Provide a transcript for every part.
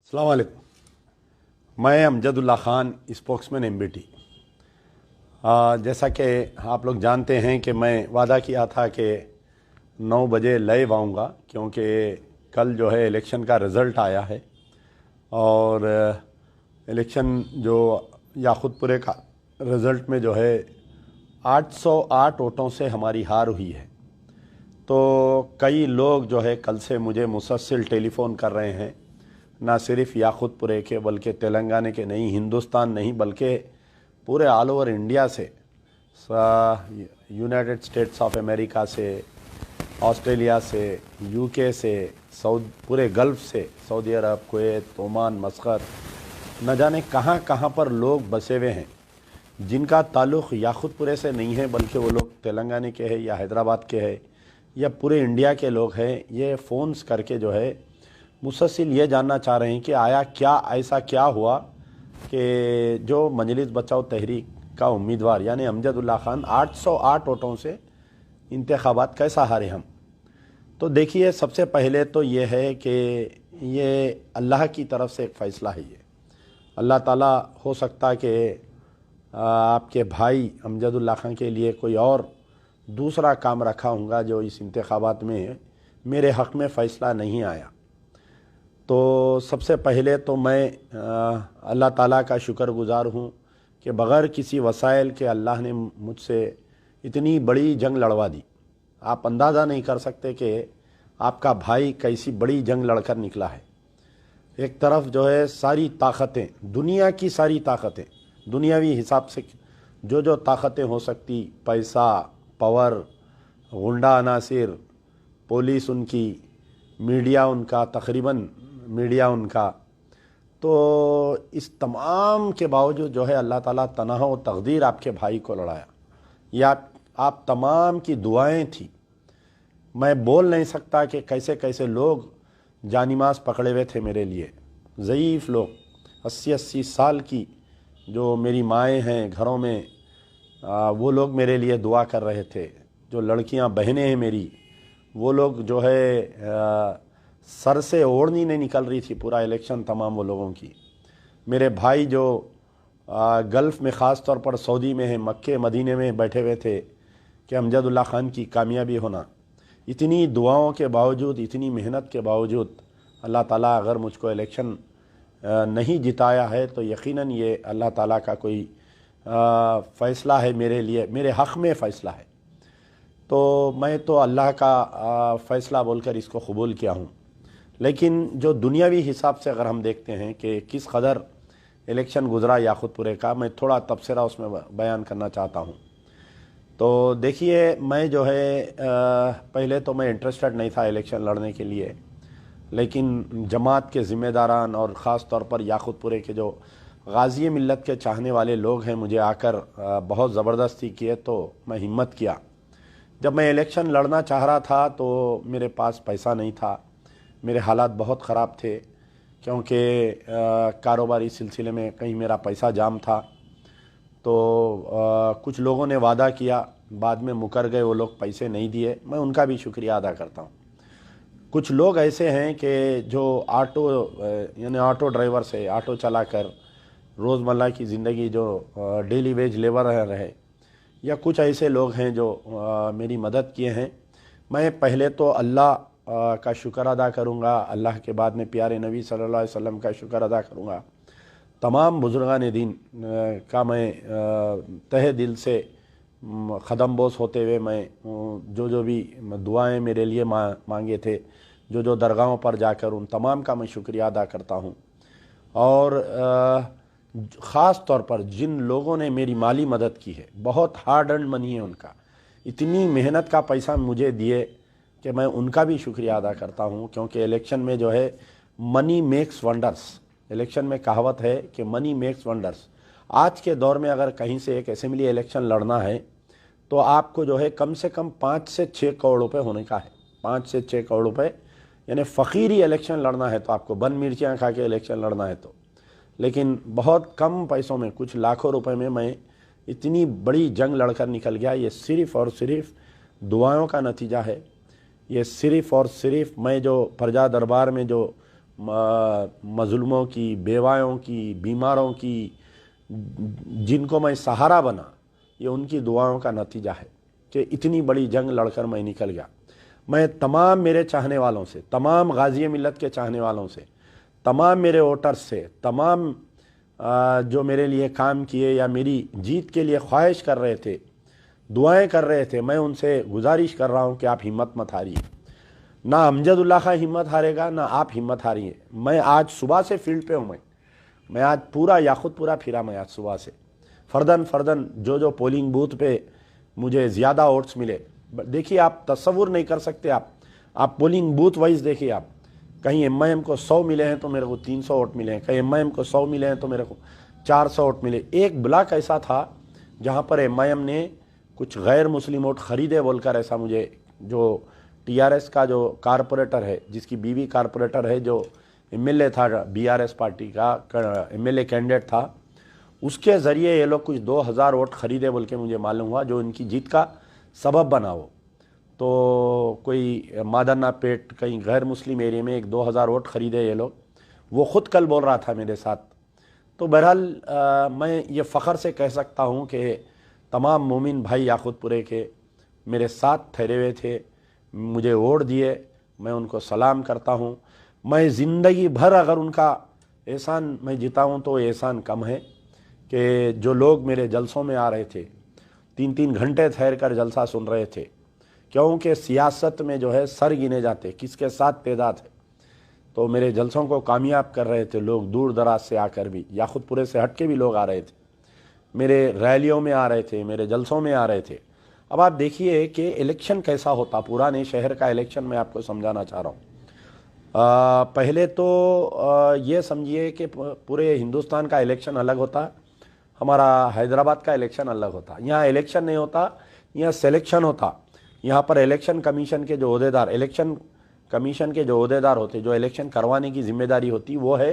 अस्सलाम वालेकुम। मैं अमजदुल्ला ख़ान, स्पोक्समैन एमबीटी। जैसा कि आप लोग जानते हैं कि मैं वादा किया था कि 9 बजे लाइव आऊँगा, क्योंकि कल जो है इलेक्शन का रिज़ल्ट आया है और इलेक्शन जो याक़ूतपुरे का रिज़ल्ट में जो है 808 वोटों से हमारी हार हुई है। तो कई लोग जो है कल से मुझे मुसलसल टेलीफ़ोन कर रहे हैं, ना सिर्फ याक़ूतपुरे के बल्कि तेलंगाना के नहीं, हिंदुस्तान नहीं बल्कि पूरे ऑल ओवर इंडिया से, यूनाइटेड स्टेट्स ऑफ अमेरिका से, ऑस्ट्रेलिया से, यूके से, पूरे गल्फ़ से, सऊदी अरब, कुवैत, ओमान, मस्कत, न जाने कहाँ कहाँ पर लोग बसे हुए हैं जिनका ताल्लुक़ याक़ूतपुरे से नहीं है बल्कि वो लोग तेलंगाना के हैं या हैदराबाद के हैं या पूरे इंडिया के लोग हैं। ये फ़ोन्स करके जो है मुसलसल ये जानना चाह रहे हैं कि आया क्या, ऐसा क्या हुआ कि जो मजलिस बचाओ तहरीक का उम्मीदवार यानी अमजदुल्ला ख़ान 808 वोटों से इंतखाबात कैसा हारे हम। तो देखिए, सबसे पहले तो ये है कि ये अल्लाह की तरफ से एक फ़ैसला है। ये अल्लाह ताला हो सकता कि आपके भाई अमजदुल्ला ख़ान के लिए कोई और दूसरा काम रखा होगा जो इस इंतखाबात में मेरे हक़ में फ़ैसला नहीं आया। तो सबसे पहले तो मैं अल्लाह ताला का शुक्रगुज़ार हूँ कि बग़ैर किसी वसाइल के अल्लाह ने मुझसे इतनी बड़ी जंग लड़वा दी। आप अंदाज़ा नहीं कर सकते कि आपका भाई कैसी बड़ी जंग लड़कर निकला है। एक तरफ जो है सारी ताकतें, दुनिया की सारी ताकतें, दुनियावी हिसाब से जो ताकतें हो सकती, पैसा, पावर, गुंडा अनासिर, पुलिस उनकी, मीडिया उनका, तकरीबन मीडिया उनका, तो इस तमाम के बावजूद जो है अल्लाह ताला तनहा व तकदीर आपके भाई को लड़ाया। या आप तमाम की दुआएं थी। मैं बोल नहीं सकता कि कैसे कैसे लोग जानिमाज़ पकड़े हुए थे मेरे लिए। ज़ईफ़ लोग, 80-80 साल की जो मेरी माएँ हैं घरों में, वो लोग मेरे लिए दुआ कर रहे थे। जो लड़कियां बहनें हैं मेरी, वो लोग जो है सर से ओढ़नी नहीं निकल रही थी पूरा इलेक्शन तमाम वो लोगों की। मेरे भाई जो गल्फ़ में, ख़ास तौर पर सऊदी में है, मक्के मदीने में बैठे हुए थे कि अमजदुल्ला ख़ान की कामयाबी होना। इतनी दुआओं के बावजूद, इतनी मेहनत के बावजूद अल्लाह ताला अगर मुझको इलेक्शन नहीं जिताया है तो यकीनन ये अल्लाह ताला का कोई फ़ैसला है मेरे लिए, मेरे हक़ में फ़ैसला है। तो मैं तो अल्लाह का फ़ैसला बोलकर इसको कबूल किया हूँ। लेकिन जो दुनियावी हिसाब से अगर हम देखते हैं कि किस कदर इलेक्शन गुज़रा याक़ूतपुरे का, मैं थोड़ा तबसरा उसमें बयान करना चाहता हूँ। तो देखिए, मैं जो है पहले तो मैं इंटरेस्टेड नहीं था इलेक्शन लड़ने के लिए, लेकिन जमात के ज़िम्मेदारान और ख़ास तौर पर याक़ूतपुरे के जो गाज़ी मिल्लत के चाहने वाले लोग हैं मुझे आकर बहुत ज़बरदस्ती किए, तो मैं हिम्मत किया। जब मैं इलेक्शन लड़ना चाह रहा था तो मेरे पास पैसा नहीं था, मेरे हालात बहुत ख़राब थे, क्योंकि कारोबारी सिलसिले में कहीं मेरा पैसा जाम था। तो कुछ लोगों ने वादा किया, बाद में मुकर गए, वो लोग पैसे नहीं दिए, मैं उनका भी शुक्रिया अदा करता हूँ। कुछ लोग ऐसे हैं कि जो ऑटो यानी ऑटो ड्राइवर से, ऑटो चलाकर रोज़मर्रा की ज़िंदगी, जो डेली वेज लेबर रहे, या कुछ ऐसे लोग हैं जो मेरी मदद किए हैं। मैं पहले तो अल्लाह का शुक्र अदा करूँगा, अल्लाह के बाद में प्यारे नबी सल्लल्लाहु अलैहि वसल्लम का शुक्र अदा करूँगा। तमाम बुज़ुर्गान दीन का मैं तहे दिल से ख़दम बोस होते हुए मैं जो भी दुआएं मेरे लिए मांगे थे, जो दरगाहों पर जाकर उन तमाम का मैं शुक्रिया अदा करता हूँ। और ख़ास तौर पर जिन लोगों ने मेरी माली मदद की है, बहुत हार्ड अर्न मनी है उनका, इतनी मेहनत का पैसा मुझे दिए कि मैं उनका भी शुक्रिया अदा करता हूँ। क्योंकि इलेक्शन में जो है मनी मेक्स वंडर्स, इलेक्शन में कहावत है कि मनी मेक्स वंडर्स। आज के दौर में अगर कहीं से एक असेंबली इलेक्शन लड़ना है तो आपको जो है कम से कम 5 से 6 करोड़ रुपए होने का है। 5 से 6 करोड़ रुपए, यानी फ़कीरी इलेक्शन लड़ना है तो आपको बन मिर्चियाँ खा के इलेक्शन लड़ना है तो। लेकिन बहुत कम पैसों में, कुछ लाखों रुपए में मैं इतनी बड़ी जंग लड़कर निकल गया। ये सिर्फ़ और सिर्फ दुआओं का नतीजा है। ये सिर्फ़ और सिर्फ मैं जो प्रजा दरबार में जो मजलूमों की, बेवायों की, बीमारों की, जिनको मैं सहारा बना, ये उनकी दुआओं का नतीजा है कि इतनी बड़ी जंग लड़कर मैं निकल गया। मैं तमाम मेरे चाहने वालों से, तमाम गाज़ी मिल्लत के चाहने वालों से, तमाम मेरे वोटर्स से, तमाम जो मेरे लिए काम किए या मेरी जीत के लिए ख्वाहिश कर रहे थे, दुआएं कर रहे थे, मैं उनसे गुजारिश कर रहा हूं कि आप हिम्मत मत हारिए। ना अमजदुल्ला खां हिम्मत हारेगा, ना आप हिम्मत हारिए। मैं आज सुबह से फील्ड पे हूँ। मैं आज पूरा याकुतपुरा फिरा। मैं आज सुबह से फर्दन फर्दन जो पोलिंग बूथ पे मुझे ज़्यादा वोट्स मिले, देखिए आप तस्वुर नहीं कर सकते। आप पोलिंग बूथ वाइज देखिए। आप कहीं एमआईएम को 100 मिले हैं तो मेरे को 300 वोट मिले हैं, कहीं एमआईएम को 100 मिले हैं तो मेरे को 400 वोट मिले। एक ब्लॉक ऐसा था जहाँ पर एमआईएम ने कुछ गैर मुस्लिम वोट खरीदे बोलकर, ऐसा मुझे, जो टीआरएस का जो कारपोरेटर है, जिसकी बीवी कारपोरेटर है, जो एमएलए था, बीआरएस पार्टी का एमएलए कैंडिडेट था, उसके ज़रिए ये लोग कुछ 2000 वोट खरीदे बोल के मुझे मालूम हुआ, जो इनकी जीत का सबब बना। वो तो कोई मादन्ना पेट कहीं गैर मुस्लिम एरिया में 2000 वोट खरीदे ये लोग। वो ख़ुद कल बोल रहा था मेरे साथ। तो बहरहाल मैं ये फ़ख्र से कह सकता हूँ कि तमाम मोमिन भाई याकुतपुरे के मेरे साथ ठहरे हुए थे, मुझे वोट दिए, मैं उनको सलाम करता हूँ। मैं ज़िंदगी भर अगर उनका एहसान मैं जिताऊँ तो एहसान कम है कि जो लोग मेरे जलसों में आ रहे थे, 3-3 घंटे ठहर कर जलसा सुन रहे थे, क्योंकि सियासत में जो है सर गिने जाते, किसके साथ तेदाद है। तो मेरे जलसों को कामयाब कर रहे थे लोग, दूर दराज से आकर भी, याकुतपुरे से हट के भी लोग आ रहे थे, मेरे रैलियों में आ रहे थे, मेरे जलसों में आ रहे थे। अब आप देखिए कि इलेक्शन कैसा होता, पुराने शहर का इलेक्शन मैं आपको समझाना चाह रहा हूँ। पहले तो ये समझिए कि पूरे हिंदुस्तान का इलेक्शन अलग होता, हमारा हैदराबाद का इलेक्शन अलग होता। यहाँ इलेक्शन नहीं होता, यहाँ सिलेक्शन होता। यहाँ पर इलेक्शन कमीशन के जो ओहदेदार, इलेक्शन कमीशन के जो ओहदेदार होते, जो इलेक्शन करवाने की जिम्मेदारी होती, वो है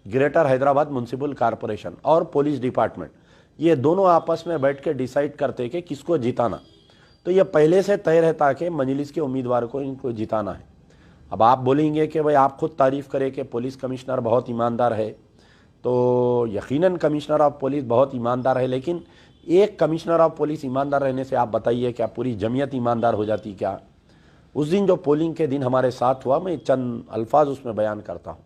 ग्रेटर हैदराबाद म्यूनसिपल कॉरपोरेशन और पुलिस डिपार्टमेंट। ये दोनों आपस में बैठ के डिसाइड करते कि किसको जिताना। तो ये पहले से तय रहता कि मजलिस के उम्मीदवार को इनको जिताना है। अब आप बोलेंगे कि भाई आप खुद तारीफ़ करें कि पुलिस कमिश्नर बहुत ईमानदार है, तो यकीनन कमिश्नर ऑफ पुलिस बहुत ईमानदार है, लेकिन एक कमिश्नर ऑफ पुलिस ईमानदार रहने से आप बताइए क्या पूरी जमीयत ईमानदार हो जाती क्या? उस दिन जो पोलिंग के दिन हमारे साथ हुआ, मैं चंद अल्फाज उसमें बयान करता हूँ।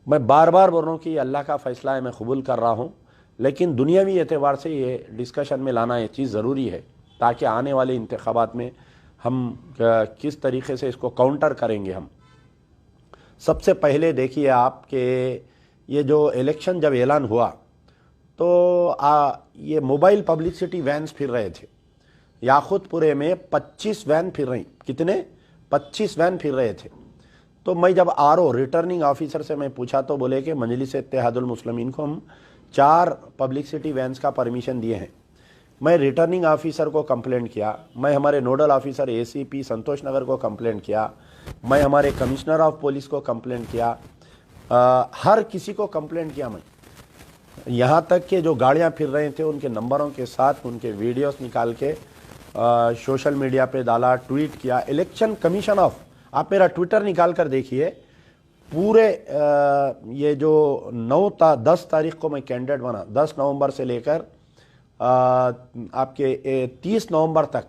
मैं बार बार बोल रहा हूँ कि अल्लाह का फ़ैसला है, मैं कबूल कर रहा हूँ, लेकिन दुनियावी एतबार से ये डिस्कशन में लाना ये चीज़ ज़रूरी है ताकि आने वाले इंतखाबात में हम किस तरीके से इसको काउंटर करेंगे। हम सबसे पहले देखिए आप कि ये जो इलेक्शन जब ऐलान हुआ तो ये मोबाइल पब्लिसिटी वैन्स फिर रहे थे याकुतपुरे में। 25 वैन फिर रही। कितने? 25 वैन फिर रहे थे। तो मैं जब आरओ रिटर्निंग ऑफिसर से मैं पूछा तो बोले कि मजलिस इत्तेहादुल मुस्लिमीन को हम 4 पब्लिसिटी वैन्स का परमिशन दिए हैं। मैं रिटर्निंग ऑफिसर को कंप्लेंट किया, मैं हमारे नोडल ऑफिसर एसीपी संतोष नगर को कंप्लेंट किया, मैं हमारे कमिश्नर ऑफ पुलिस को कंप्लेंट किया, हर किसी को कंप्लेंट किया मैं। यहाँ तक कि जो गाड़ियाँ फिर रहे थे उनके नंबरों के साथ उनके वीडियोस निकाल के सोशल मीडिया पे डाला, ट्वीट किया। इलेक्शन कमीशन ऑफ, आप मेरा ट्विटर निकाल कर देखिए, पूरे ये जो 10 तारीख को मैं कैंडिडेट बना, 10 नवंबर से लेकर आपके 30 नवंबर तक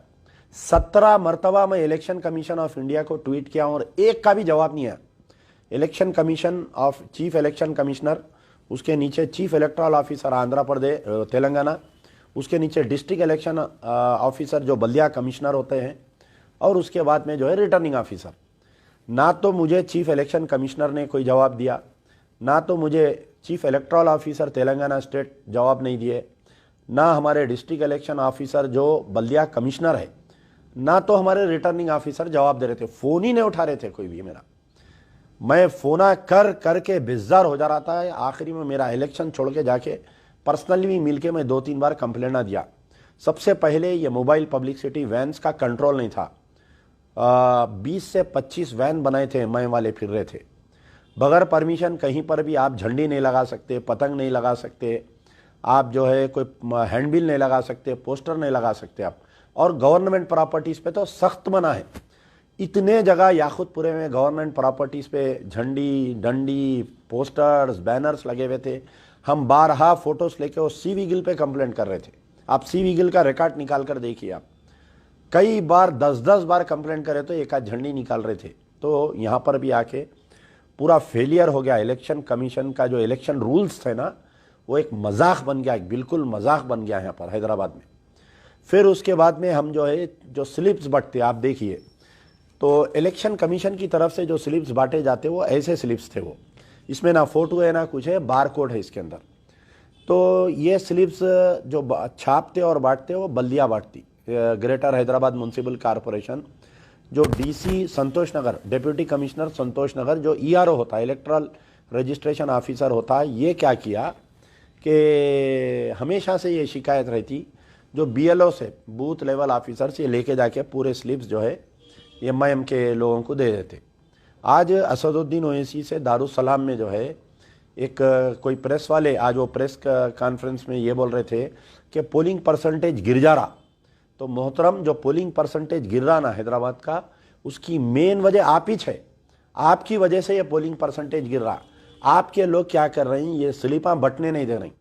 17 मरतबा मैं इलेक्शन कमीशन ऑफ इंडिया को ट्वीट किया और एक का भी जवाब नहीं आया। Election commission of chief election commissioner, उसके नीचे chief electoral officer Andhra Pradesh Telangana, उसके नीचे डिस्ट्रिक्ट इलेक्शन ऑफिसर जो बल्दिया कमिश्नर होते हैं, और उसके बाद में जो है रिटर्निंग ऑफिसर। ना तो मुझे चीफ इलेक्शन कमिश्नर ने कोई जवाब दिया, ना तो मुझे chief electoral officer Telangana state जवाब नहीं दिए, ना हमारे डिस्ट्रिक्ट इलेक्शन ऑफिसर जो बल्दिया कमिश्नर है, ना तो हमारे रिटर्निंग ऑफिसर जवाब दे रहे थे। फ़ोन ही नहीं उठा रहे थे कोई भी मेरा। मैं फ़ोना कर करके बेजार हो जा रहा था। आखिरी में मेरा इलेक्शन छोड़ के जाके पर्सनली भी मिल के मैं 2-3 बार कंप्लेंट दिया। सबसे पहले ये मोबाइल पब्लिसिटी वैन्स का कंट्रोल नहीं था। 20 से 25 वैन बनाए थे, मैं वाले फिर रहे थे बगैर परमिशन। कहीं पर भी आप झंडी नहीं लगा सकते, पतंग नहीं लगा सकते, आप जो है कोई हैंडबिल नहीं लगा सकते, पोस्टर नहीं लगा सकते आप। और गवर्नमेंट प्रॉपर्टीज़ पे तो सख्त मना है इतने जगह याकुतपुरे में गवर्नमेंट प्रॉपर्टीज़ पे झंडी डंडी पोस्टर्स बैनर्स लगे हुए थे। हम बारहा फोटोज लेके वो सी विजिल पे कंप्लेंट कर रहे थे। आप सी विजिल का रिकॉर्ड निकाल कर देखिए। आप कई बार 10-10 बार कंप्लेंट करे तो एक आध झंडी निकाल रहे थे। तो यहाँ पर भी आके पूरा फेलियर हो गया। इलेक्शन कमीशन का जो इलेक्शन रूल्स थे ना, वो एक मजाक बन गया, एक बिल्कुल मजाक बन गया यहाँ पर हैदराबाद में। फिर उसके बाद में हम जो है जो स्लिप्स बंटते, आप देखिए तो इलेक्शन कमीशन की तरफ से जो स्लिप्स बांटे जाते वो ऐसे स्लिप्स थे। वो इसमें ना फोटो है ना कुछ है, बार कोड है इसके अंदर। तो ये स्लिप्स जो छापते और बांटते वो बल्दिया बांटती, ग्रेटर हैदराबाद म्यूनसिपल कॉरपोरेशन। जो डीसी संतोष नगर, डिप्यूटी कमिश्नर संतोष नगर, जो ईआरओ होता है, इलेक्ट्रल रजिस्ट्रेशन ऑफिसर होता है, ये क्या किया कि हमेशा से ये शिकायत रहती जो बीएलओ से, बूथ लेवल ऑफिसर से लेके जाके पूरे स्लिप्स जो है एमआईएम के लोगों को दे देते। आज असदुद्दीन ओवैसी से दारुसलाम में जो है एक कोई प्रेस वाले, आज वो प्रेस कॉन्फ्रेंस में ये बोल रहे थे कि पोलिंग परसेंटेज गिर जा रहा। तो मोहतरम, जो पोलिंग परसेंटेज गिर रहा ना हैदराबाद का, उसकी मेन वजह आप ही है। आपकी वजह से ये पोलिंग परसेंटेज गिर रहा। आपके लोग क्या कर रहे हैं, ये स्लिपां बंटने नहीं दे रही।